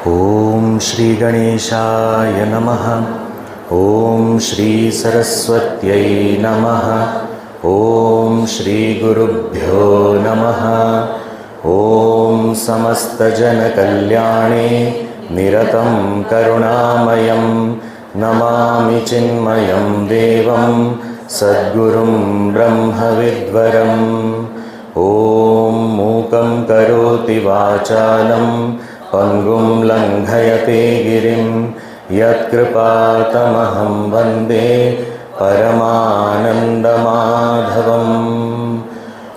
ओम श्री गणेशाय नमः। ओम श्री सरस्वत्यै नमः। ओम श्री गुरुभ्यो नमः। ओम समस्त जन कल्याणे निरतं करुणामयं नमामि चिन्मयं देवं सद्गुरुं ब्रह्मविद्वरम्। ओम मूकं करोति वाचालं पंगुं लंघयते गिरिं यत्कृपातमहं वन्दे परमानन्दमाधवम्।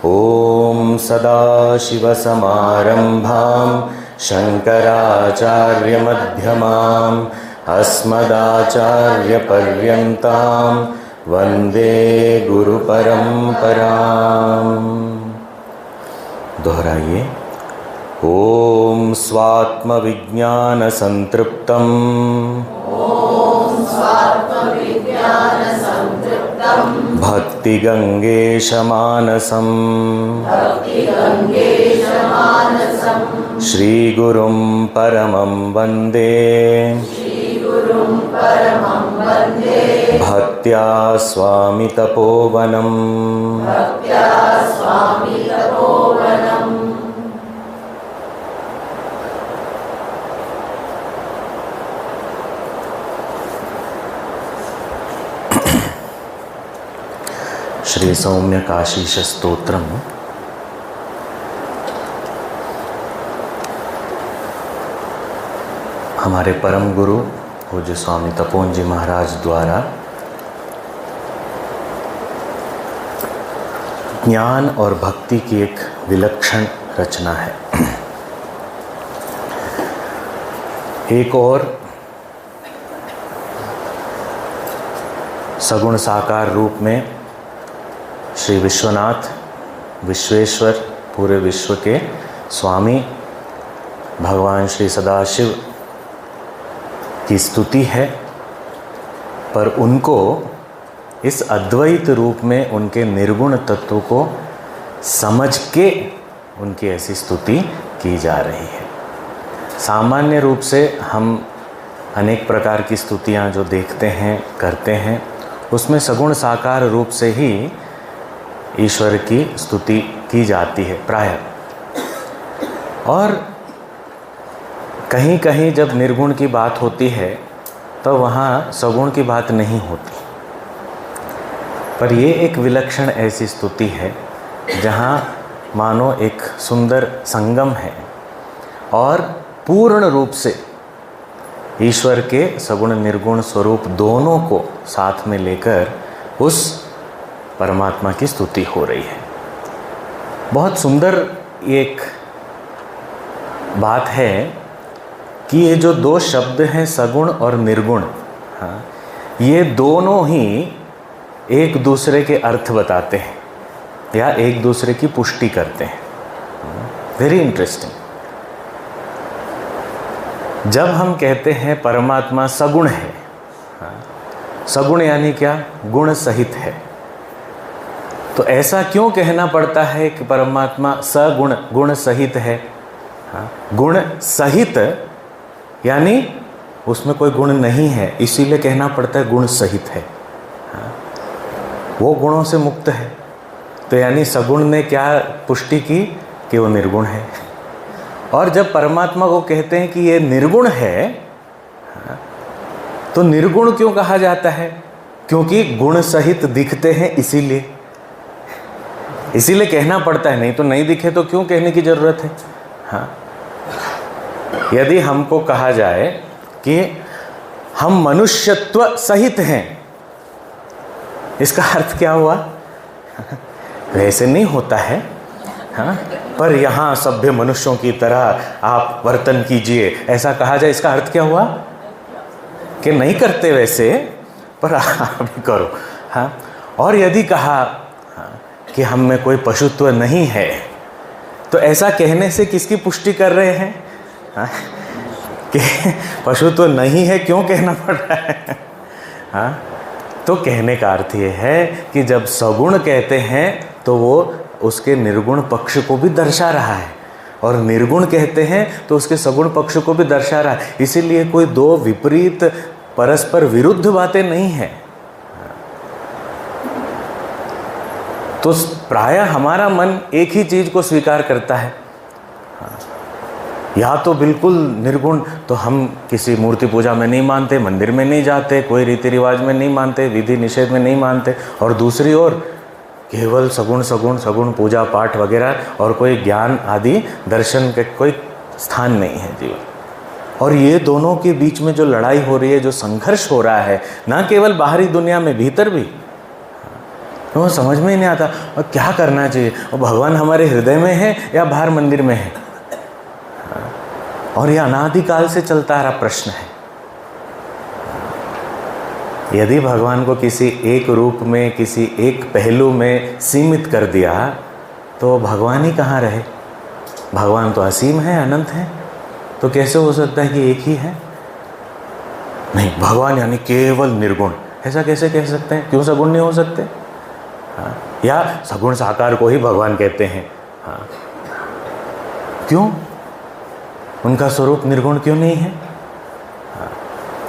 ॐ सदाशिवसमारम्भां शङ्कराचार्यमध्यमाम् अस्मदाचार्यपर्यन्तां वन्दे गुरुपरम्पराम्। दोहराइए। ओम स्वात्मविज्ञानसंतृप्तं भक्तिगंगेशमानसं श्रीगुरुं परमं वन्दे भक्त्या स्वामी तपोवनम्। श्री सौम्य काशीश स्तोत्रम हमारे परम गुरु पूज्य स्वामी तपोवन जी महाराज द्वारा ज्ञान और भक्ति की एक विलक्षण रचना है। एक और सगुण साकार रूप में श्री विश्वनाथ विश्वेश्वर पूरे विश्व के स्वामी भगवान श्री सदाशिव की स्तुति है, पर उनको इस अद्वैत रूप में उनके निर्गुण तत्व को समझ के उनकी ऐसी स्तुति की जा रही है। सामान्य रूप से हम अनेक प्रकार की स्तुतियाँ जो देखते हैं करते हैं, उसमें सगुण साकार रूप से ही ईश्वर की स्तुति की जाती है प्रायः। और कहीं कहीं जब निर्गुण की बात होती है तो वहाँ सगुण की बात नहीं होती। पर ये एक विलक्षण ऐसी स्तुति है जहाँ मानो एक सुंदर संगम है और पूर्ण रूप से ईश्वर के सगुण निर्गुण स्वरूप दोनों को साथ में लेकर उस परमात्मा की स्तुति हो रही है। बहुत सुंदर एक बात है कि ये जो दो शब्द हैं सगुण और निर्गुण, हाँ, ये दोनों ही एक दूसरे के अर्थ बताते हैं या एक दूसरे की पुष्टि करते हैं। Very interesting. जब हम कहते हैं परमात्मा सगुण है, हाँ, सगुण यानी क्या? गुण सहित है। तो ऐसा क्यों कहना पड़ता है कि परमात्मा सगुण गुण सहित है? हाँ, गुण सहित यानी उसमें कोई गुण नहीं है, इसीलिए कहना पड़ता है गुण सहित है। हाँ, वो गुणों से मुक्त है। तो यानी सगुण ने क्या पुष्टि की कि वो निर्गुण है। और जब परमात्मा को कहते हैं कि ये निर्गुण है, हाँ, तो निर्गुण क्यों कहा जाता है? क्योंकि गुण सहित दिखते हैं, इसीलिए कहना पड़ता है। नहीं तो नहीं दिखे तो क्यों कहने की जरूरत है? हाँ, यदि हमको कहा जाए कि हम मनुष्यत्व सहित हैं, इसका अर्थ क्या हुआ? वैसे नहीं होता है। हाँ, पर यहाँ सभ्य मनुष्यों की तरह आप वर्तन कीजिए, ऐसा कहा जाए, इसका अर्थ क्या हुआ? कि नहीं करते वैसे, पर आप भी करो। हाँ, और यदि कहा कि हम में कोई पशुत्व नहीं है, तो ऐसा कहने से किसकी पुष्टि कर रहे हैं? कि पशुत्व नहीं है क्यों कहना पड़ रहा है? हाँ, तो कहने का अर्थ ये है कि जब सगुण कहते हैं तो वो उसके निर्गुण पक्ष को भी दर्शा रहा है, और निर्गुण कहते हैं तो उसके सगुण पक्ष को भी दर्शा रहा है। इसीलिए कोई दो विपरीत परस्पर विरुद्ध बातें नहीं है। तो प्रायः हमारा मन एक ही चीज को स्वीकार करता है, या तो बिल्कुल निर्गुण, तो हम किसी मूर्ति पूजा में नहीं मानते, मंदिर में नहीं जाते, कोई रीति रिवाज में नहीं मानते, विधि निषेध में नहीं मानते, और दूसरी ओर केवल सगुण सगुण सगुण पूजा पाठ वगैरह, और कोई ज्ञान आदि दर्शन का कोई स्थान नहीं है जीवन। और ये दोनों के बीच में जो लड़ाई हो रही है, जो संघर्ष हो रहा है, ना केवल बाहरी दुनिया में, भीतर भी, तो समझ में ही नहीं आता और क्या करना चाहिए, और भगवान हमारे हृदय में है या बाहर मंदिर में है। और यह अनादिकाल से चलता आ रहा प्रश्न है। यदि भगवान को किसी एक रूप में, किसी एक पहलू में सीमित कर दिया, तो भगवान ही कहाँ रहे? भगवान तो असीम है, अनंत है, तो कैसे हो सकता है कि एक ही है? नहीं, भगवान यानी केवल निर्गुण, ऐसा कैसे कह सकते हैं? क्यों सगुण नहीं हो सकते? हाँ, या सगुण साकार को ही भगवान कहते हैं। हाँ, क्यों? उनका स्वरूप निर्गुण क्यों नहीं है? हाँ,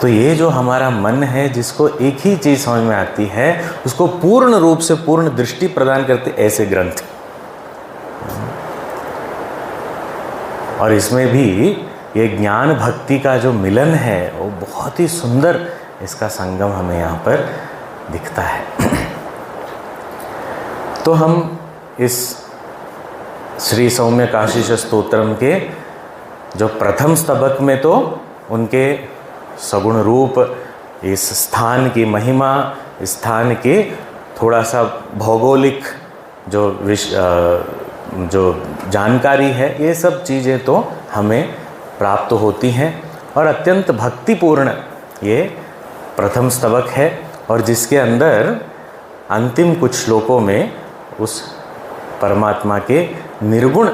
तो ये जो हमारा मन है, जिसको एक ही चीज समझ में आती है, उसको पूर्ण रूप से पूर्ण दृष्टि प्रदान करते ऐसे ग्रंथ। और इसमें भी ये ज्ञान भक्ति का जो मिलन है, वो बहुत ही सुंदर इसका संगम हमें यहाँ पर दिखता है। तो हम इस श्री सौम्य काशीश स्तोत्रम के जो प्रथम स्तबक में तो उनके सगुण रूप, इस स्थान की महिमा, स्थान के थोड़ा सा भौगोलिक जो जानकारी है, ये सब चीज़ें तो हमें प्राप्त होती हैं। और अत्यंत भक्तिपूर्ण ये प्रथम स्तबक है, और जिसके अंदर अंतिम कुछ श्लोकों में उस परमात्मा के निर्गुण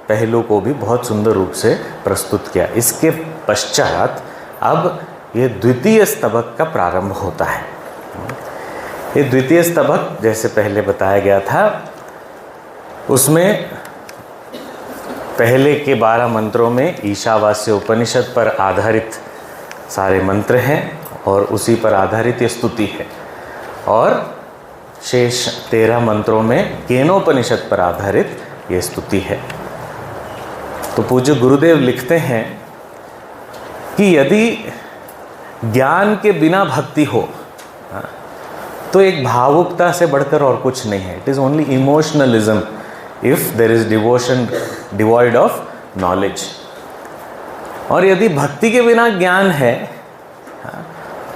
पहलू को भी बहुत सुंदर रूप से प्रस्तुत किया। इसके पश्चात अब ये द्वितीय स्तबक का प्रारंभ होता है। ये द्वितीय स्तबक जैसे पहले बताया गया था, उसमें पहले के 12 मंत्रों में ईशावास्य उपनिषद पर आधारित सारे मंत्र हैं, और उसी पर आधारित ये स्तुति है। और शेष 13 मंत्रों में केनोपनिषद पर आधारित ये स्तुति है। तो पूज्य गुरुदेव लिखते हैं कि यदि ज्ञान के बिना भक्ति हो, तो एक भावुकता से बढ़कर और कुछ नहीं है। It is only इमोशनलिज्म if there is devotion devoid of knowledge. और यदि भक्ति के बिना ज्ञान है,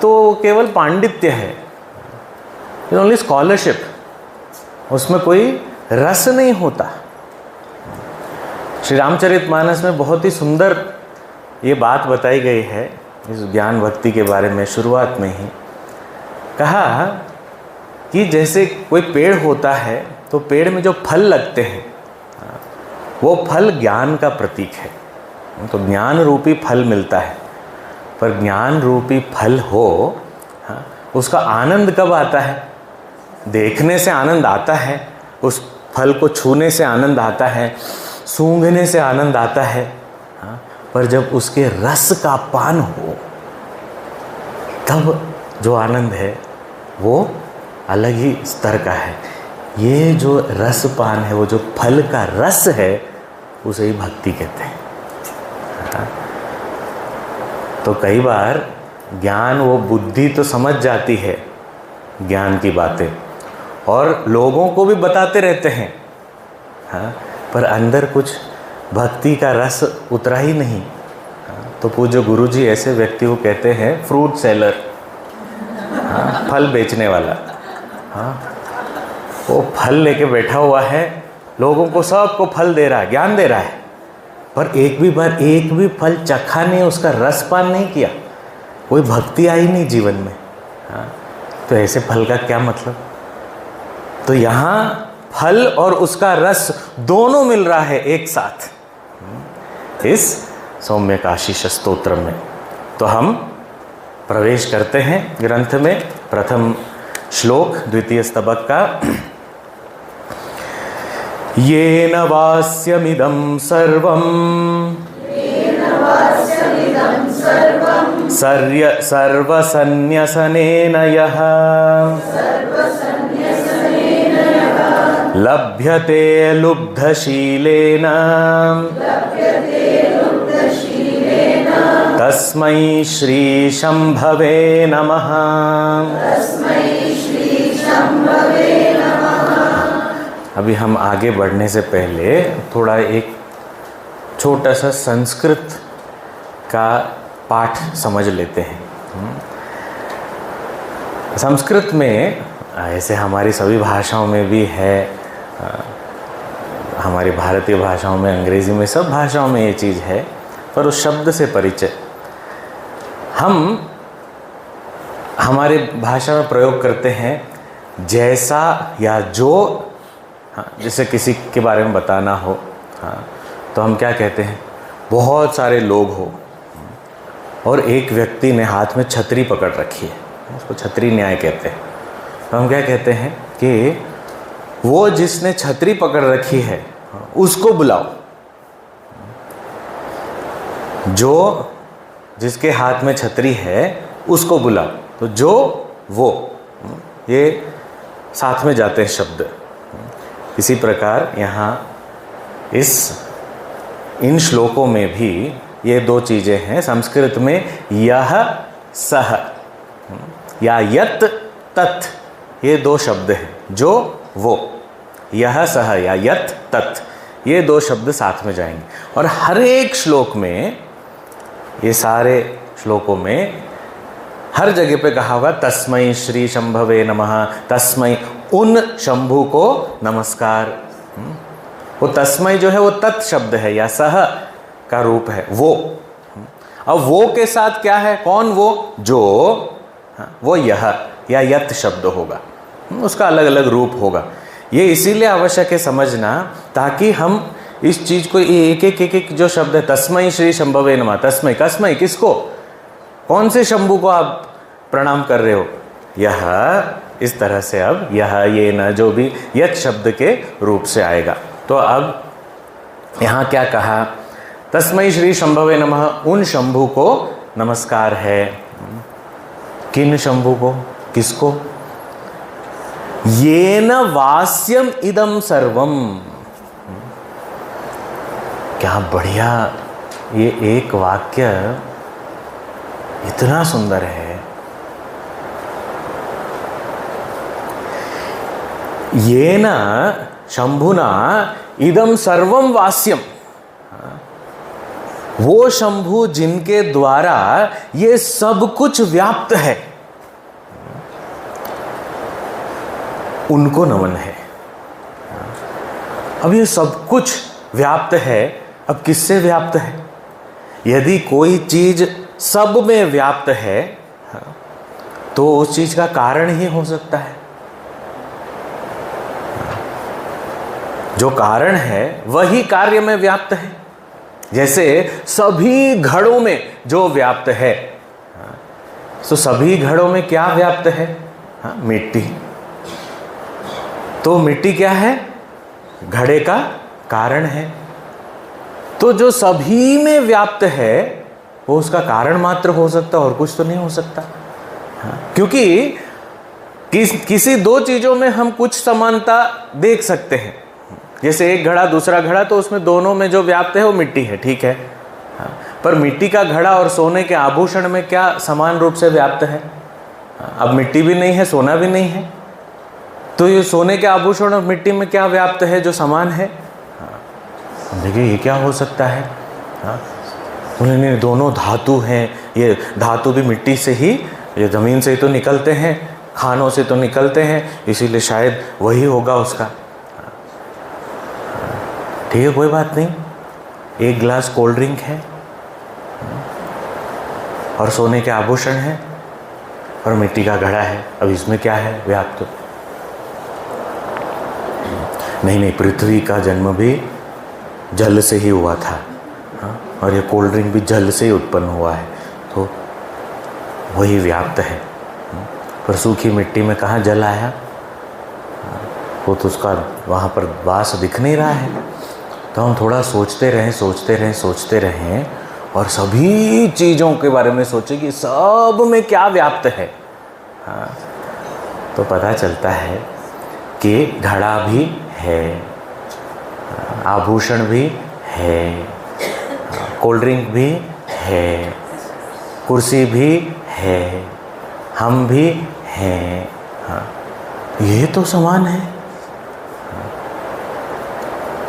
तो केवल पांडित्य है, इट ओनली स्कॉलरशिप, उसमें कोई रस नहीं होता। श्री रामचरितमानस में बहुत ही सुंदर ये बात बताई गई है इस ज्ञान भक्ति के बारे में। शुरुआत में ही कहा कि जैसे कोई पेड़ होता है, तो पेड़ में जो फल लगते हैं, वो फल ज्ञान का प्रतीक है। तो ज्ञान रूपी फल मिलता है, पर ज्ञान रूपी फल हो, उसका आनंद कब आता है? देखने से आनंद आता है, उस फल को छूने से आनंद आता है, सूंघने से आनंद आता है, पर जब उसके रस का पान हो, तब जो आनंद है वो अलग ही स्तर का है। ये जो रस पान है, वो जो फल का रस है, उसे ही भक्ति कहते हैं। तो कई बार ज्ञान, वो बुद्धि तो समझ जाती है ज्ञान की बातें, और लोगों को भी बताते रहते हैं, पर अंदर कुछ भक्ति का रस उतरा ही नहीं। तो पूज्य गुरुजी ऐसे व्यक्ति को कहते हैं फ्रूट सेलर, फल बेचने वाला। वो फल लेके बैठा हुआ है, लोगों को सबको फल दे रहा है, ज्ञान दे रहा है, पर एक भी फल चखा नहीं, उसका रसपान नहीं किया, कोई भक्ति आई नहीं जीवन में। तो ऐसे फल का क्या मतलब? तो यहाँ फल और उसका रस दोनों मिल रहा है एक साथ इस सौम्य काशीश स्तोत्र में। तो हम प्रवेश करते हैं ग्रंथ में। प्रथम श्लोक द्वितीय स्तबक का। येन वास्यमिदं सर्वं सर्वसन्न्यसनेन यः लभ्यते लुब्धशीलेन तस्मै श्री शंभवे नमः। अभी हम आगे बढ़ने से पहले थोड़ा एक छोटा सा संस्कृत का पाठ समझ लेते हैं। संस्कृत में ऐसे हमारी सभी भाषाओं में भी है, हमारी भारतीय भाषाओं में, अंग्रेजी में, सब भाषाओं में ये चीज़ है, पर उस शब्द से परिचय हम हमारे भाषा में प्रयोग करते हैं जैसा या जो। हाँ, जैसे किसी के बारे में बताना हो, हाँ, तो हम क्या कहते हैं, बहुत सारे लोग हो और एक व्यक्ति ने हाथ में छतरी पकड़ रखी है, उसको छतरी न्याय कहते हैं। तो हम क्या कहते हैं कि वो जिसने छतरी पकड़ रखी है उसको बुलाओ, जो जिसके हाथ में छतरी है उसको बुलाओ। तो जो वो ये साथ में जाते हैं शब्द। इसी प्रकार यहाँ इन श्लोकों में भी ये दो चीज़ें हैं। संस्कृत में यह सह या यत तत्, ये दो शब्द हैं। जो वो, यह सह या यत तत्, ये दो शब्द साथ में जाएंगे। और हर एक श्लोक में, ये सारे श्लोकों में हर जगह पे कहा हुआ तस्मै श्री शंभवे नमः, तस्मै, उन शंभु को नमस्कार। वो तस्मै जो है वो तत् शब्द है या सह का रूप है, वो। अब वो के साथ क्या है, कौन वो, जो, वो यह या यत शब्द होगा, उसका अलग अलग रूप होगा। ये इसीलिए आवश्यक है समझना, ताकि हम इस चीज को एक एक जो शब्द है, तस्मै श्री शंभवे नमः, तस्मै, कस्मै, किसको, कौन से शंभु को आप प्रणाम कर रहे हो, यह, इस तरह से अब यह, ये, न, जो भी यत शब्द के रूप से आएगा। तो अब यहाँ क्या कहा, तस्मै श्री शंभवे नमः, उन शंभु को नमस्कार है। किन शंभु को, किसको, येन वास्यम इदम सर्वम। क्या बढ़िया, ये एक वाक्य इतना सुंदर है। येन शंभुना इदम सर्वम वास्यम, वो शंभु जिनके द्वारा ये सब कुछ व्याप्त है, उनको नमन है। अब ये सब कुछ व्याप्त है, अब किससे व्याप्त है? यदि कोई चीज सब में व्याप्त है तो उस चीज का कारण ही हो सकता है। जो कारण है वही कार्य में व्याप्त है। जैसे सभी घड़ों में जो व्याप्त है, तो सभी घड़ों में क्या व्याप्त है? मिट्टी। तो मिट्टी क्या है? घड़े का कारण है। तो जो सभी में व्याप्त है वो उसका कारण मात्र हो सकता, और कुछ तो नहीं हो सकता। क्योंकि किसी दो चीजों में हम कुछ समानता देख सकते हैं। जैसे एक घड़ा दूसरा घड़ा, तो उसमें दोनों में जो व्याप्त है वो मिट्टी है, ठीक है। पर मिट्टी का घड़ा और सोने के आभूषण में क्या समान रूप से व्याप्त है? अब मिट्टी भी नहीं है, सोना भी नहीं है, तो ये सोने के आभूषण और मिट्टी में क्या व्याप्त है जो समान है? देखिए ये क्या हो सकता है? उन्होंने दोनों धातु हैं, ये धातु भी मिट्टी से ही, ये ज़मीन से ही तो निकलते हैं, खानों से तो निकलते हैं, इसीलिए शायद वही होगा उसका। ठीक है, कोई बात नहीं। एक गिलास कोल्ड ड्रिंक है और सोने के आभूषण है और मिट्टी का घड़ा है, अब इसमें क्या है व्याप्त? नहीं नहीं, पृथ्वी का जन्म भी जल से ही हुआ था, हाँ, और ये कोल्ड ड्रिंक भी जल से ही उत्पन्न हुआ है, तो वही व्याप्त है। पर सूखी मिट्टी में कहाँ जल आया, वो तो उसका वहाँ पर वास दिख नहीं रहा है। तो हम थोड़ा सोचते रहें और सभी चीज़ों के बारे में सोचें कि सब में क्या व्याप्त है, हाँ, तो पता चलता है कि घड़ा भी है, आभूषण भी है, कोल्ड ड्रिंक भी है, कुर्सी भी है, हम भी हैं, हाँ, ये तो समान है।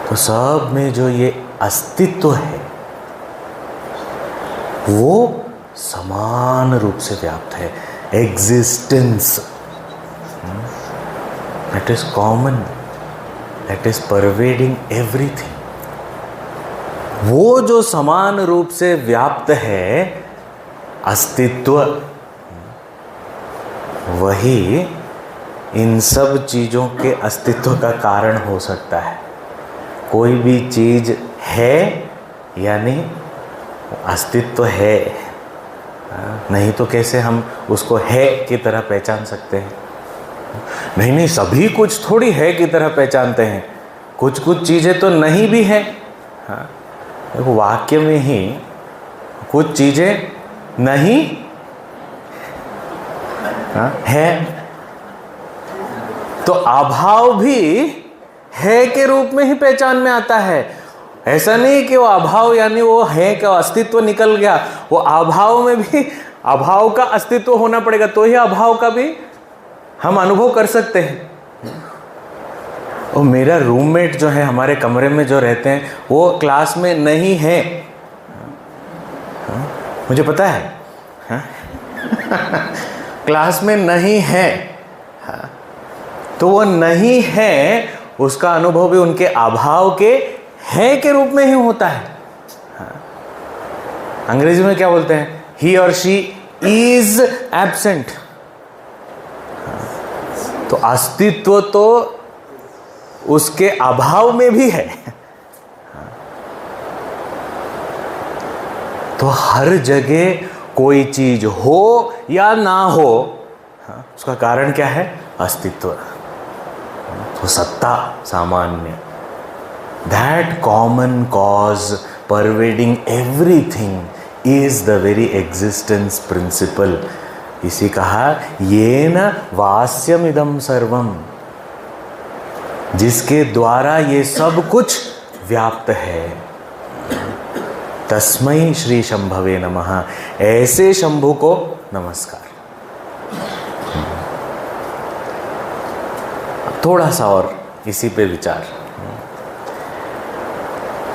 तो सब में जो ये अस्तित्व है वो समान रूप से व्याप्त है। Existence, that is common, that is pervading everything. वो जो समान रूप से व्याप्त है अस्तित्व, वही इन सब चीज़ों के अस्तित्व का कारण हो सकता है। कोई भी चीज़ है यानी अस्तित्व है, नहीं तो कैसे हम उसको है की तरह पहचान सकते हैं। नहीं, सभी कुछ थोड़ी है की तरह पहचानते हैं, कुछ कुछ चीज़ें तो नहीं भी है। हाँ, देखो वाक्य में ही कुछ चीज़ें नहीं है, तो अभाव भी है के रूप में ही पहचान में आता है। ऐसा नहीं कि वो अभाव यानी वो है का अस्तित्व निकल गया, वो अभाव में भी अभाव का अस्तित्व होना पड़ेगा, तो ही अभाव का भी हम अनुभव कर सकते हैं। और मेरा रूममेट जो है, हमारे कमरे में जो रहते हैं, वो क्लास में नहीं है, मुझे पता है, क्लास में नहीं है, तो वो नहीं है, उसका अनुभव भी उनके अभाव के है के रूप में ही होता है। अंग्रेजी में क्या बोलते हैं, ही और शी इज एब्सेंट। तो अस्तित्व तो उसके अभाव में भी है। तो हर जगह कोई चीज हो या ना हो, उसका कारण क्या है, अस्तित्व। तो सत्ता सामान्य, that common cause pervading everything is the very existence principle. इसी कहा येन वास्यमिदं सर्वम, जिसके द्वारा ये सब कुछ व्याप्त है। तस्मै श्री शंभवे नमः, ऐसे शंभु को नमस्कार। थोड़ा सा और इसी पे विचार,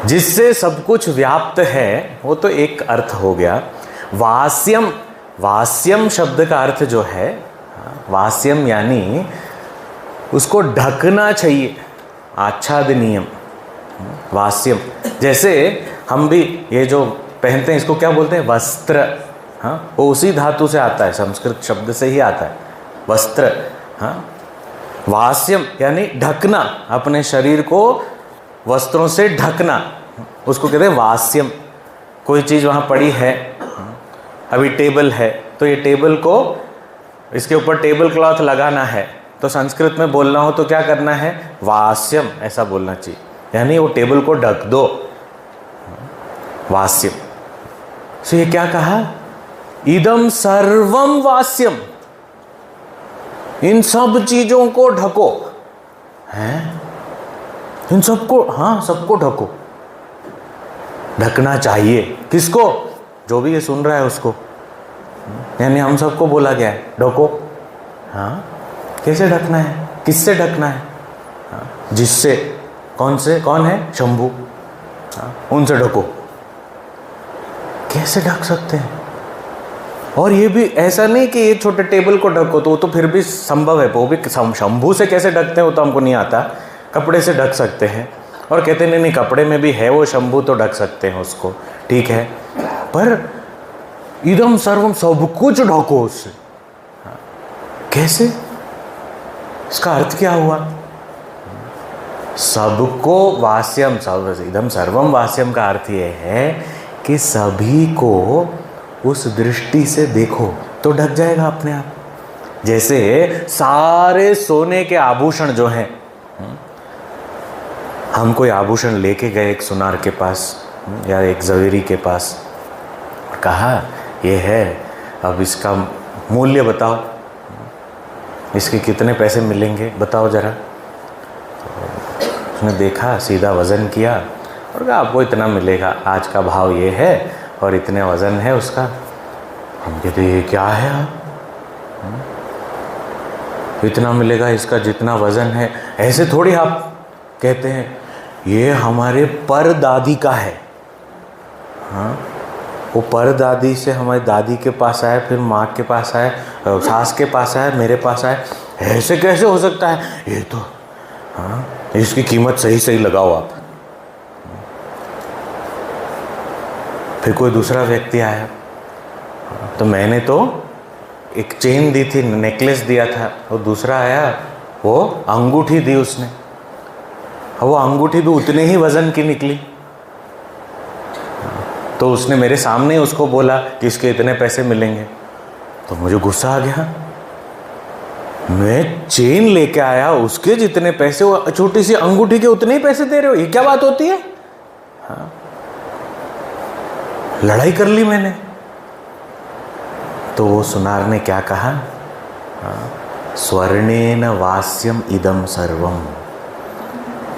जिससे सब कुछ व्याप्त है, वो तो एक अर्थ हो गया। वास्यम, वास्यम शब्द का अर्थ जो है, वास्यम यानी उसको ढकना चाहिए, आच्छादनीयम, वास्यम। जैसे हम भी ये जो पहनते हैं, इसको क्या बोलते हैं, वस्त्र। हाँ, वो उसी धातु से आता है, संस्कृत शब्द से ही आता है, वस्त्र। हाँ, वास्यम यानी ढकना, अपने शरीर को वस्त्रों से ढकना, उसको कहते हैं वास्यम। कोई चीज़ वहाँ पड़ी है, अभी टेबल है, तो ये टेबल को, इसके ऊपर टेबल क्लॉथ लगाना है, तो संस्कृत में बोलना हो तो क्या करना है, वास्यम, ऐसा बोलना चाहिए, यानी वो टेबल को ढक दो, वास्यम। तो ये क्या कहा, इदम सर्वम वास्यम, इन सब चीजों को ढको, हैं, इन सबको, हाँ, सबको ढको, ढकना चाहिए। किसको, जो भी ये सुन रहा है उसको, यानी हम सबको बोला गया है ढको। हाँ, कैसे ढकना है, किससे ढकना है, हाँ, जिससे, कौन से, कौन है, शंभु, हाँ, उनसे ढको। कैसे ढक सकते हैं, और ये भी ऐसा नहीं कि ये छोटे टेबल को ढको, तो वो तो फिर भी संभव है, वो भी शंभू से कैसे ढकते हैं वो तो हमको नहीं आता, कपड़े से ढक सकते हैं। और कहते हैं नहीं कपड़े में भी है वो शंभू, तो ढक सकते हैं उसको, ठीक है, पर इदम सर्वम, सब कुछ ढको उससे, कैसे, इसका अर्थ क्या हुआ, सबको वास्यम, सब इदम सर्वम वास्यम का अर्थ ये है कि सभी को उस दृष्टि से देखो तो ढक जाएगा अपने आप। जैसे सारे सोने के आभूषण जो हैं, हम कोई आभूषण लेके गए एक सुनार के पास या एक जवेरी के पास, कहा ये है, अब इसका मूल्य बताओ, इसके कितने पैसे मिलेंगे बताओ जरा। तो उसने देखा, सीधा वज़न किया और कहा आपको इतना मिलेगा, आज का भाव ये है और इतने वज़न है उसका। हम कहते ये क्या है आप, इतना मिलेगा इसका जितना वज़न है। ऐसे थोड़ी आप कहते हैं, ये हमारे परदादी का है। हाँ, वो परदादी से हमारी दादी के पास आया, फिर माँ के पास आया, सास के पास आया, मेरे पास आया, ऐसे कैसे हो सकता है? ये तो हाँ, इसकी कीमत सही सही लगाओ आप। फिर कोई दूसरा व्यक्ति आया, तो मैंने तो एक चेन दी थी, नेकलेस दिया था, वो दूसरा आया, वो अंगूठी दी उसने, वो अंगूठी भी उतने ही वज़न की निकली। तो उसने मेरे सामने उसको बोला कि इसके इतने पैसे मिलेंगे। तो मुझे गुस्सा आ गया, मैं चेन लेके आया, उसके जितने पैसे, वो छोटी सी अंगूठी के उतने ही पैसे दे रहे हो, ये क्या बात होती है? हाँ, लड़ाई कर ली मैंने। तो वो सुनार ने क्या कहा? स्वर्णेन वास्यम इदम सर्वम।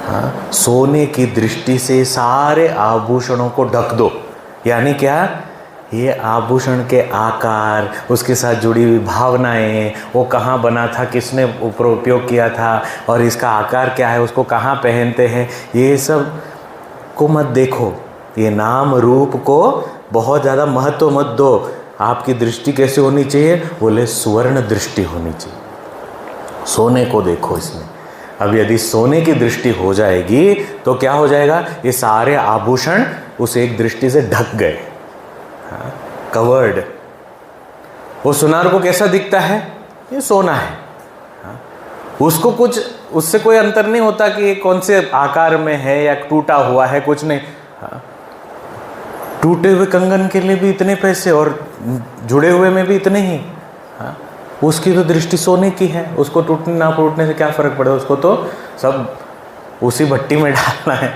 हाँ, सोने की दृष्टि से सारे आभूषणों को ढक दो। यानी क्या? ये आभूषण के आकार, उसके साथ जुड़ी हुई भावनाएं, वो कहाँ बना था, किसने ऊपर उपयोग किया था, और इसका आकार क्या है, उसको कहाँ पहनते हैं, ये सब को मत देखो। ये नाम रूप को बहुत ज़्यादा महत्व मत दो। आपकी दृष्टि कैसे होनी चाहिए? बोले स्वर्ण दृष्टि होनी चाहिए। सोने को देखो इसमें। अब यदि सोने की दृष्टि हो जाएगी तो क्या हो जाएगा? ये सारे आभूषण उस एक दृष्टि से ढक गए, कवर्ड। वो सुनार को कैसा दिखता है? ये सोना है। उसको कुछ, उससे कोई अंतर नहीं होता कि ये कौन से आकार में है या टूटा हुआ है, कुछ नहीं। टूटे हुए कंगन के लिए भी इतने पैसे और जुड़े हुए में भी इतने ही। उसकी तो दृष्टि सोने की है, उसको टूटने ना टूटने से क्या फ़र्क पड़े, उसको तो सब उसी भट्टी में डालना है।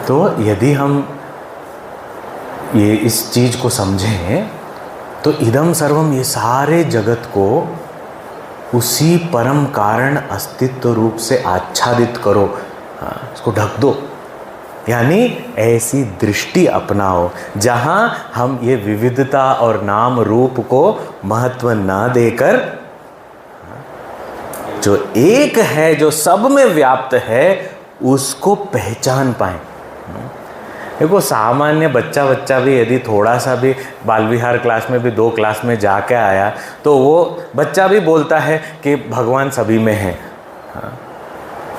तो यदि हम ये इस चीज़ को समझें तो इदम सर्वम, ये सारे जगत को उसी परम कारण अस्तित्व रूप से आच्छादित करो, इसको ढक दो। यानी ऐसी दृष्टि अपनाओ जहाँ हम ये विविधता और नाम रूप को महत्व ना देकर जो एक है, जो सब में व्याप्त है, उसको पहचान पाएं। देखो, सामान्य बच्चा भी यदि थोड़ा सा भी बाल विहार क्लास में भी 2 क्लास में जाके आया तो वो बच्चा भी बोलता है कि भगवान सभी में है।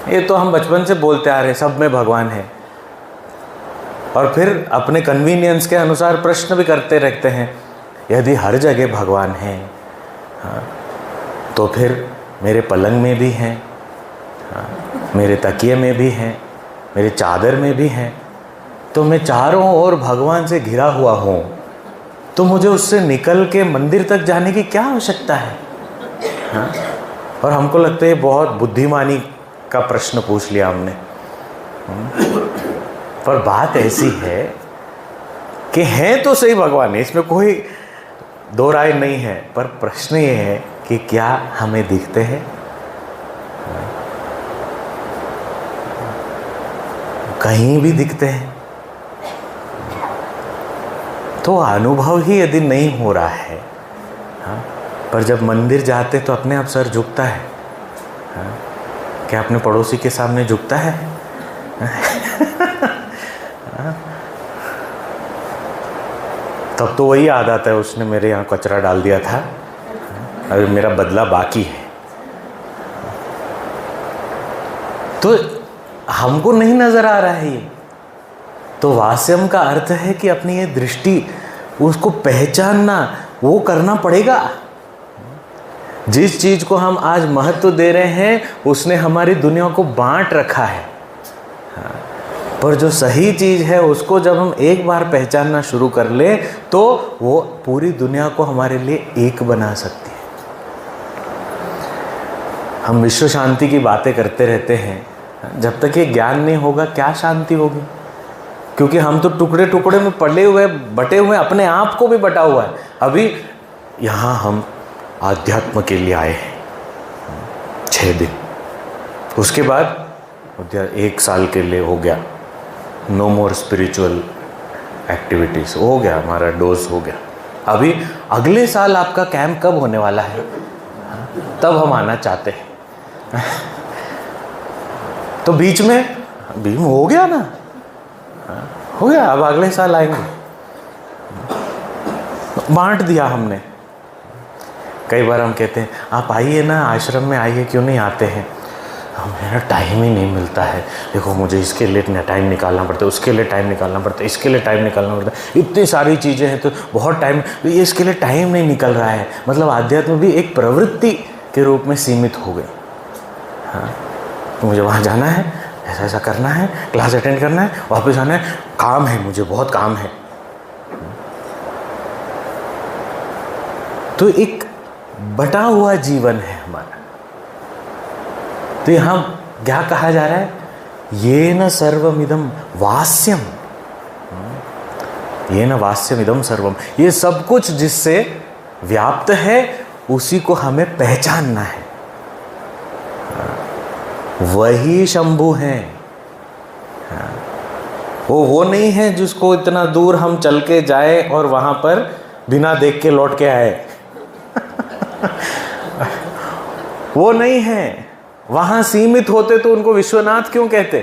ये तो हम बचपन से बोलते आ रहे, सब में भगवान है। और फिर अपने कन्वीनियंस के अनुसार प्रश्न भी करते रहते हैं, यदि हर जगह भगवान है, तो फिर मेरे पलंग में भी हैं, मेरे तकिए में भी हैं, मेरे चादर में भी हैं, तो मैं चारों ओर भगवान से घिरा हुआ हूँ, तो मुझे उससे निकल के मंदिर तक जाने की क्या आवश्यकता है? और हमको लगता है बहुत बुद्धिमानी का प्रश्न पूछ लिया हमने। पर बात ऐसी है कि है तो सही भगवान, इसमें कोई दो राय नहीं है, पर प्रश्न ये है कि क्या हमें दिखते हैं? कहीं भी दिखते हैं? तो अनुभव ही यदि नहीं हो रहा है, पर जब मंदिर जाते तो अपने आप सर झुकता है। क्या अपने पड़ोसी के सामने झुकता है? तब तो वही याद आता है, उसने मेरे यहाँ कचरा डाल दिया था, अभी मेरा बदला बाकी है। तो हमको नहीं नजर आ रहा है ये। तो वास्यम का अर्थ है कि अपनी ये दृष्टि, उसको पहचानना, वो करना पड़ेगा। जिस चीज़ को हम आज महत्व दे रहे हैं उसने हमारी दुनिया को बांट रखा है। पर जो सही चीज़ है उसको जब हम एक बार पहचानना शुरू कर ले तो वो पूरी दुनिया को हमारे लिए एक बना सकती है। हम विश्व शांति की बातें करते रहते हैं, जब तक ये ज्ञान नहीं होगा क्या शांति होगी? क्योंकि हम तो टुकड़े टुकड़े में पड़े हुए, बटे हुए, अपने आप को भी बटा हुआ है। अभी यहाँ हम आध्यात्म के लिए आए हैं 6 दिन, उसके बाद 1 साल के लिए हो गया नो मोर स्पिरिचुअल एक्टिविटीज़, हो गया, हमारा डोज हो गया। अभी अगले साल आपका कैंप कब होने वाला है, तब हम आना चाहते हैं। तो बीच में हो गया ना, हो गया, अब अगले साल आएंगे। बांट दिया हमने। कई बार हम कहते हैं आप आइए ना, आश्रम में आइए, क्यों नहीं आते हैं? मेरा टाइम ही नहीं मिलता है, देखो मुझे इसके लिए टाइम निकालना पड़ता है, उसके लिए टाइम निकालना पड़ता है, इसके लिए टाइम निकालना पड़ता है, इतनी सारी चीज़ें हैं तो बहुत टाइम, ये इसके लिए टाइम नहीं निकल रहा है। मतलब आध्यात्म भी एक प्रवृत्ति के रूप में सीमित हो गई। हाँ, तो मुझे वहाँ जाना है, ऐसा ऐसा करना है, क्लास अटेंड करना है, वापस आना है, काम है, मुझे बहुत काम है। तो एक बटा हुआ जीवन है हमारा। तो यहाँ क्या कहा जा रहा है? ये न सर्वमिदम वास्यम, ये न वास्यम इदम सर्वम, ये सब कुछ जिससे व्याप्त है उसी को हमें पहचानना है। वही शंभु है। वो नहीं है जिसको इतना दूर हम चल के जाए और वहां पर बिना देख के लौट के आए। वो नहीं है। वहां सीमित होते तो उनको विश्वनाथ क्यों कहते?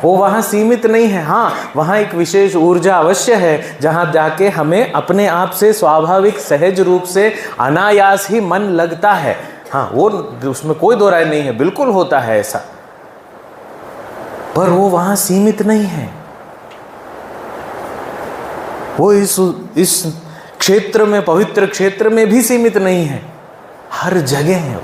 वो वहां सीमित नहीं है। हाँ, वहां एक विशेष ऊर्जा अवश्य है जहां जाके हमें अपने आप से स्वाभाविक सहज रूप से अनायास ही मन लगता है। हाँ, वो उसमें कोई दो राय नहीं है, बिल्कुल होता है ऐसा। पर वो वहां सीमित नहीं है। वो इस क्षेत्र में, पवित्र क्षेत्र में भी सीमित नहीं है, हर जगह है।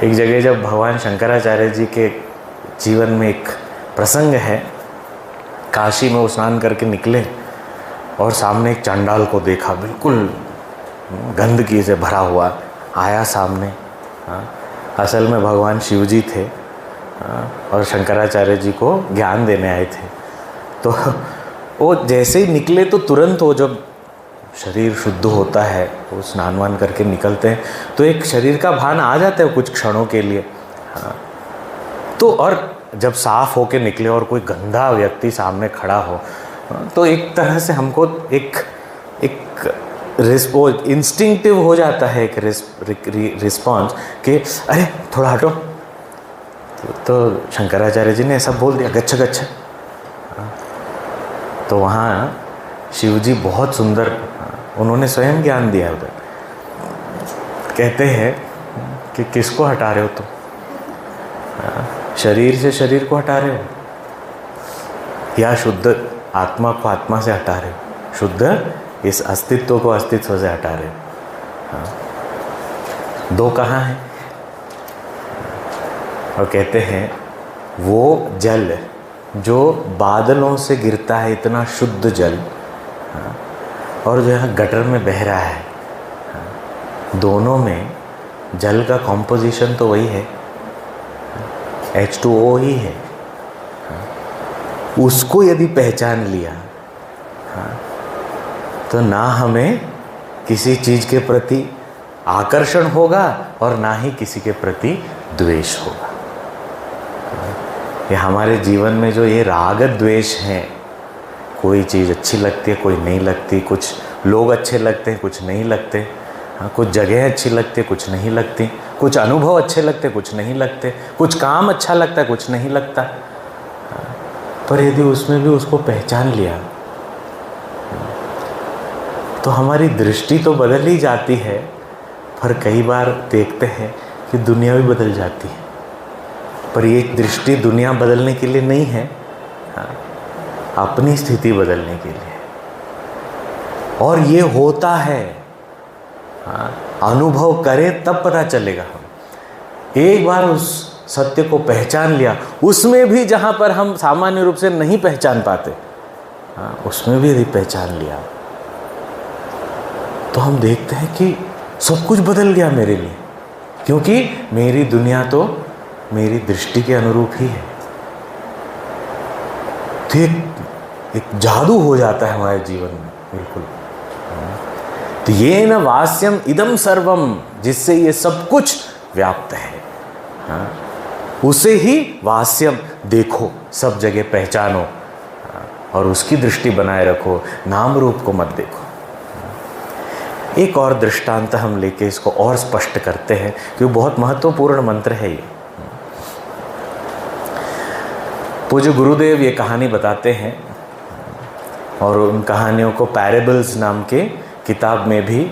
एक जगह जब भगवान शंकराचार्य जी के जीवन में एक प्रसंग है, काशी में वो स्नान करके निकले और सामने एक चांडाल को देखा, बिल्कुल गंदगी से भरा हुआ आया सामने। असल में भगवान शिव जी थे और शंकराचार्य जी को ज्ञान देने आए थे। तो वो जैसे ही निकले तो तुरंत वो जब शरीर शुद्ध होता है, वो स्नान वान करके निकलते हैं तो एक शरीर का भान आ जाता है कुछ क्षणों के लिए। तो और जब साफ होके निकले और कोई गंदा व्यक्ति सामने खड़ा हो तो एक तरह से हमको एक इंस्टिंक्टिव हो जाता है एक रिस्पॉन्स कि अरे थोड़ा हटो। तो शंकराचार्य जी ने ऐसा बोल दिया, गच्छ गच्छ। तो वहाँ शिव जी बहुत सुंदर, उन्होंने स्वयं ज्ञान दिया उधर। कहते हैं कि किसको हटा रहे हो तुम? शरीर से शरीर को हटा रहे हो या शुद्ध आत्मा को आत्मा से हटा रहे हो? शुद्ध इस अस्तित्व को अस्तित्व से हटा रहे हो। दो कहाँ हैं? और कहते हैं वो जल जो बादलों से गिरता है, इतना शुद्ध जल, और जो है गटर में बह रहा है, दोनों में जल का कॉम्पोजिशन तो वही है, H2O ही है। उसको यदि पहचान लिया तो ना हमें किसी चीज़ के प्रति आकर्षण होगा और ना ही किसी के प्रति द्वेष होगा। ये हमारे जीवन में जो ये राग द्वेष हैं, कोई चीज़ अच्छी लगती है, कोई नहीं लगती, कुछ लोग अच्छे लगते हैं, कुछ नहीं लगते, कुछ जगह अच्छी लगती है, कुछ नहीं लगती, कुछ अनुभव अच्छे लगते, कुछ नहीं लगते, कुछ काम अच्छा लगता है, कुछ नहीं लगता। पर यदि उसमें भी उसको पहचान लिया तो हमारी दृष्टि तो बदल ही जाती है। पर कई बार देखते हैं कि दुनिया भी बदल जाती है, पर ये दृष्टि दुनिया बदलने के लिए नहीं है, अपनी स्थिति बदलने के लिए। और ये होता है। हाँ, अनुभव करें तब पता चलेगा। हम एक बार उस सत्य को पहचान लिया, उसमें भी जहाँ पर हम सामान्य रूप से नहीं पहचान पाते, हाँ, उसमें भी यदि पहचान लिया तो हम देखते हैं कि सब कुछ बदल गया मेरे लिए, क्योंकि मेरी दुनिया तो मेरी दृष्टि के अनुरूप ही है। तो एक जादू हो जाता है हमारे जीवन में, बिल्कुल। तो ये न वास्यम इदम सर्वम, जिससे ये सब कुछ व्याप्त है, हाँ, उसे ही वास्यम देखो, सब जगह पहचानो, हाँ, और उसकी दृष्टि बनाए रखो, नाम रूप को मत देखो। एक और दृष्टांत हम लेके इसको और स्पष्ट करते हैं, क्योंकि बहुत महत्वपूर्ण मंत्र है ये। पूज्य गुरुदेव ये कहानी बताते हैं, और उन कहानियों को पैरेबल्स नाम के किताब में भी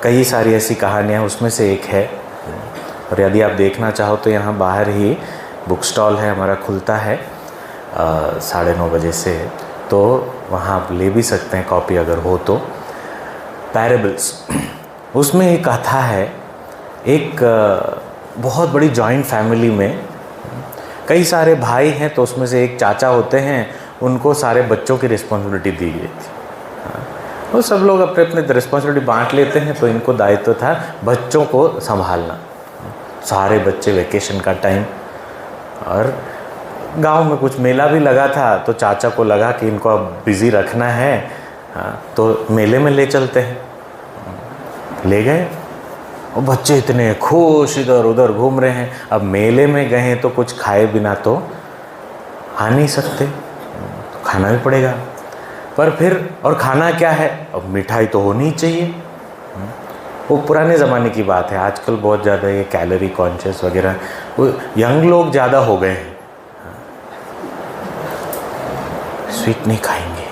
कई सारी ऐसी कहानियाँ, उसमें से एक है। और यदि आप देखना चाहो तो यहाँ बाहर ही बुक स्टॉल है हमारा, खुलता है 9:30 बजे से, तो वहाँ आप ले भी सकते हैं कॉपी अगर हो तो। पैरेबल्स, उसमें एक कथा है, एक बहुत बड़ी जॉइंट फैमिली में कई सारे भाई हैं, तो उसमें से एक चाचा होते हैं, उनको सारे बच्चों की रिस्पॉन्सिबिलिटी दी गई थी। वो सब लोग अपने अपने रिस्पॉन्सिबिलिटी बांट लेते हैं, तो इनको दायित्व था बच्चों को संभालना। सारे बच्चे, वेकेशन का टाइम, और गांव में कुछ मेला भी लगा था, तो चाचा को लगा कि इनको अब बिज़ी रखना है, तो मेले में ले चलते हैं। ले गए, और बच्चे इतने खुश, इधर उधर घूम रहे हैं। अब मेले में गए हैं तो कुछ खाए बिना तो आ नहीं सकते, तो खाना भी पड़ेगा। पर फिर, और खाना क्या है, अब मिठाई तो होनी चाहिए। वो पुराने ज़माने की बात है, आजकल बहुत ज़्यादा ये कैलोरी कॉन्शियस वगैरह, वो यंग लोग ज़्यादा हो गए हैं, स्वीट नहीं खाएंगे।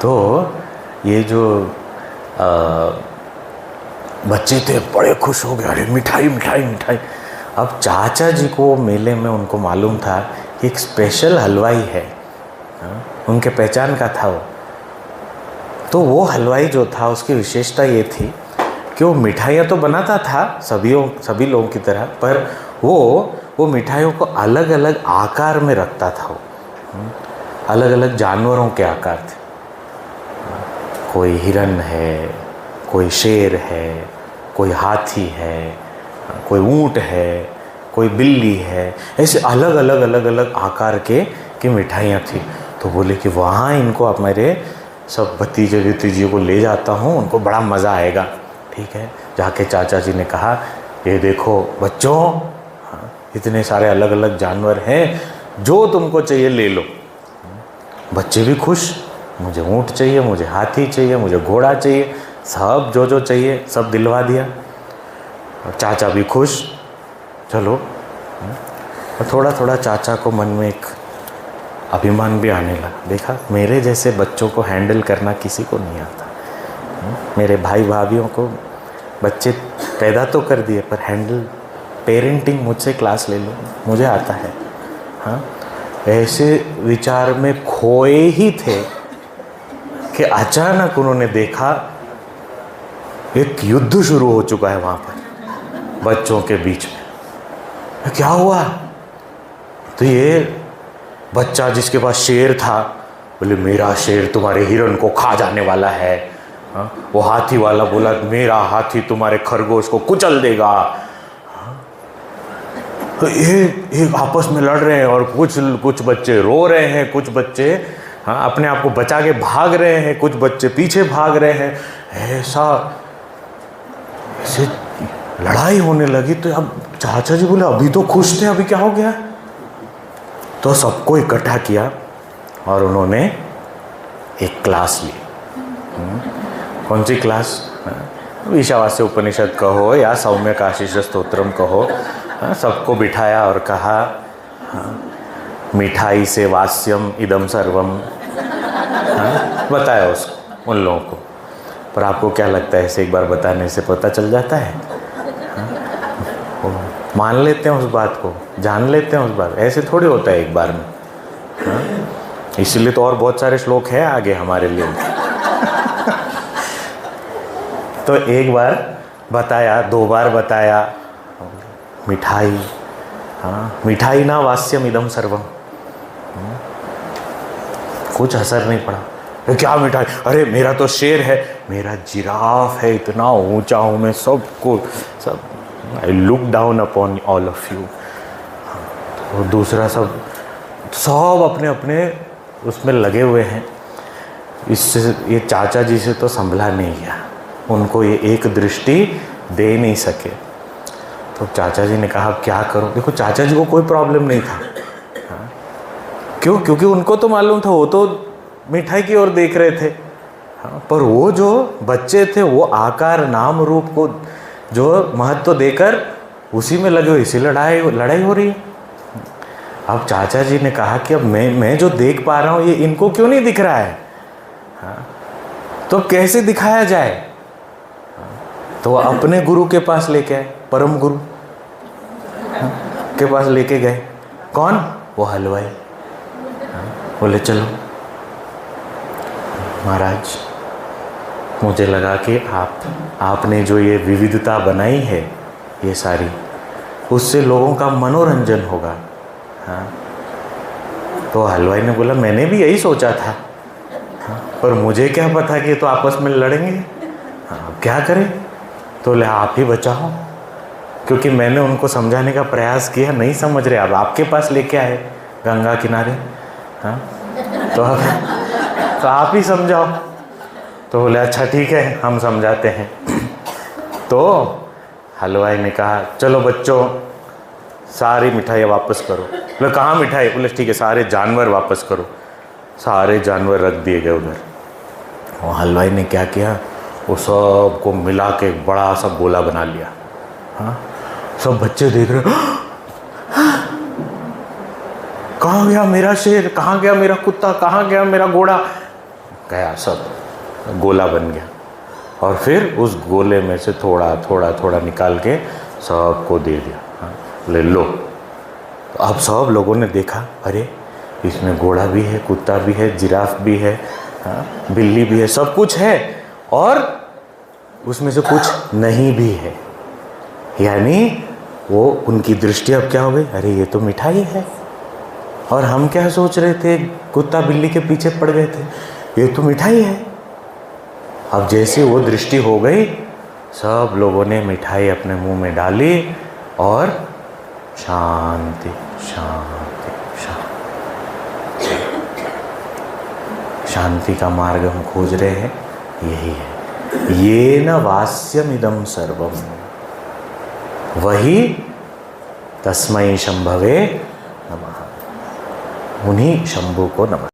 तो ये जो बच्चे थे बड़े खुश हो गए, अरे मिठाई मिठाई मिठाई। अब चाचा जी को मेले में उनको मालूम था कि एक स्पेशल हलवाई है, उनके पहचान का था वो। तो वो हलवाई जो था, उसकी विशेषता ये थी कि वो मिठाइयाँ तो बनाता था सभी लोगों की तरह, पर वो मिठाइयों को अलग अलग आकार में रखता था। वो अलग अलग जानवरों के आकार थे, कोई हिरन है, कोई शेर है, कोई हाथी है, कोई ऊँट है, कोई बिल्ली है, ऐसे अलग अलग आकार की मिठाइयाँ थी। तो बोले कि वहाँ इनको आप मेरे सब भतीजे को ले जाता हूँ, उनको बड़ा मज़ा आएगा। ठीक है, जाके चाचा जी ने कहा, ये देखो बच्चों, इतने सारे अलग अलग जानवर हैं, जो तुमको चाहिए ले लो। बच्चे भी खुश, मुझे ऊँट चाहिए, मुझे हाथी चाहिए, मुझे घोड़ा चाहिए, सब जो चाहिए सब दिलवा दिया। और चाचा भी खुश, चलो। और थोड़ा थोड़ा चाचा को मन में एक अभिमान भी आने लगा, देखा मेरे जैसे बच्चों को हैंडल करना किसी को नहीं आता। मेरे भाई भाभीयों को बच्चे पैदा तो कर दिए, पर हैंडल, पेरेंटिंग मुझसे क्लास ले लो, मुझे आता है। हाँ, ऐसे विचार में खोए ही थे कि अचानक उन्होंने देखा एक युद्ध शुरू हो चुका है वहाँ पर बच्चों के बीच में। क्या हुआ? तो ये बच्चा जिसके पास शेर था, बोले मेरा शेर तुम्हारे हिरन को खा जाने वाला है। वो हाथी वाला बोला मेरा हाथी तुम्हारे खरगोश को कुचल देगा। तो ये आपस में लड़ रहे हैं, और कुछ बच्चे रो रहे हैं, कुछ बच्चे अपने आप को बचा के भाग रहे हैं, कुछ बच्चे पीछे भाग रहे हैं। ऐसे लड़ाई होने लगी। तो अब चाचा जी बोले अभी तो खुश थे, अभी क्या हो गया? तो सबको इकट्ठा किया और उन्होंने एक क्लास ली। कौन सी क्लास? ईशावास्य उपनिषद कहो या सौम्यक आशीष स्तोत्रम कहो। सबको बिठाया और कहा मिठाई से वास्यम इदम सर्वम। बताया उसको, उन लोगों को। पर आपको क्या लगता है, ऐसे एक बार बताने से पता चल जाता है? मान लेते हैं उस बात को, जान लेते हैं उस बात, ऐसे थोड़ी होता है एक बार में। इसलिए तो और बहुत सारे श्लोक हैं आगे हमारे लिए। तो एक बार बताया, 2 बार बताया, मिठाई, हाँ मिठाई ना वास्यम इदम सर्वम, कुछ असर नहीं पड़ा। ये क्या मिठाई, अरे मेरा तो शेर है, मेरा जिराफ है, इतना ऊंचा हूँ मैं, सबको सब, I look down upon all of you. तो दूसरा सब अपने अपने उसमें लगे हुए हैं। इससे ये चाचा जी से तो संभला नहीं गया, उनको ये एक दृष्टि दे नहीं सके। तो चाचा जी ने कहा क्या करूं। देखो चाचा जी को कोई प्रॉब्लम नहीं था, हाँ? क्यों? क्योंकि उनको तो मालूम था, वो तो मिठाई की ओर देख रहे थे, हाँ? पर वो जो बच्चे थे वो आकार नाम रूप को जो महत्व देकर उसी में लगे हुए, इसी लड़ाई हो रही है। अब चाचा जी ने कहा कि अब मैं जो देख पा रहा हूँ ये इनको क्यों नहीं दिख रहा है, हाँ? तो कैसे दिखाया जाए? तो अपने गुरु के पास लेके आए, परम गुरु, हाँ? के पास लेके गए। कौन? वो हलवाई, हाँ? बोले चलो महाराज, मुझे लगा कि आपने जो ये विविधता बनाई है ये सारी, उससे लोगों का मनोरंजन होगा, हाँ? तो हलवाई ने बोला मैंने भी यही सोचा था, हाँ? पर मुझे क्या पता कि तो आपस में लड़ेंगे, हाँ? क्या करें? तो ले आप ही बचाओ, क्योंकि मैंने उनको समझाने का प्रयास किया, नहीं समझ रहे, अब आपके पास लेके आए गंगा किनारे, हाँ? तो आप ही समझाओ। तो बोले अच्छा ठीक है हम समझाते हैं। तो हलवाई ने कहा चलो बच्चों सारी मिठाई वापस करो। बोले कहाँ मिठाई? बोले ठीक है सारे जानवर वापस करो। सारे जानवर रख दिए गए उधर। और हलवाई ने क्या किया, वो सब को मिला के एक बड़ा सा गोला बना लिया, हाँ? सब बच्चे देख रहे, कहाँ गया मेरा शेर, कहाँ गया मेरा कुत्ता, कहाँ गया मेरा घोड़ा? गया, सब गोला बन गया। और फिर उस गोले में से थोड़ा थोड़ा थोड़ा निकाल के सबको दे दिया, हाँ? ले लो। तो अब सब लोगों ने देखा, अरे इसमें घोड़ा भी है, कुत्ता भी है, जिराफ भी है, हाँ? बिल्ली भी है, सब कुछ है, और उसमें से कुछ नहीं भी है। यानी वो उनकी दृष्टि अब क्या हो गई, अरे ये तो मिठाई है। और हम क्या सोच रहे थे, कुत्ता बिल्ली के पीछे पड़ गए थे, ये तो मिठाई है। अब जैसे वो दृष्टि हो गई, सब लोगों ने मिठाई अपने मुंह में डाली और शांति शांति शांति। शांति का मार्ग हम खोज रहे हैं, यही है। ये न वास्यमिदं सर्वम, वही तस्मै शंभवे नमः, उन्हीं शंभु को नमः।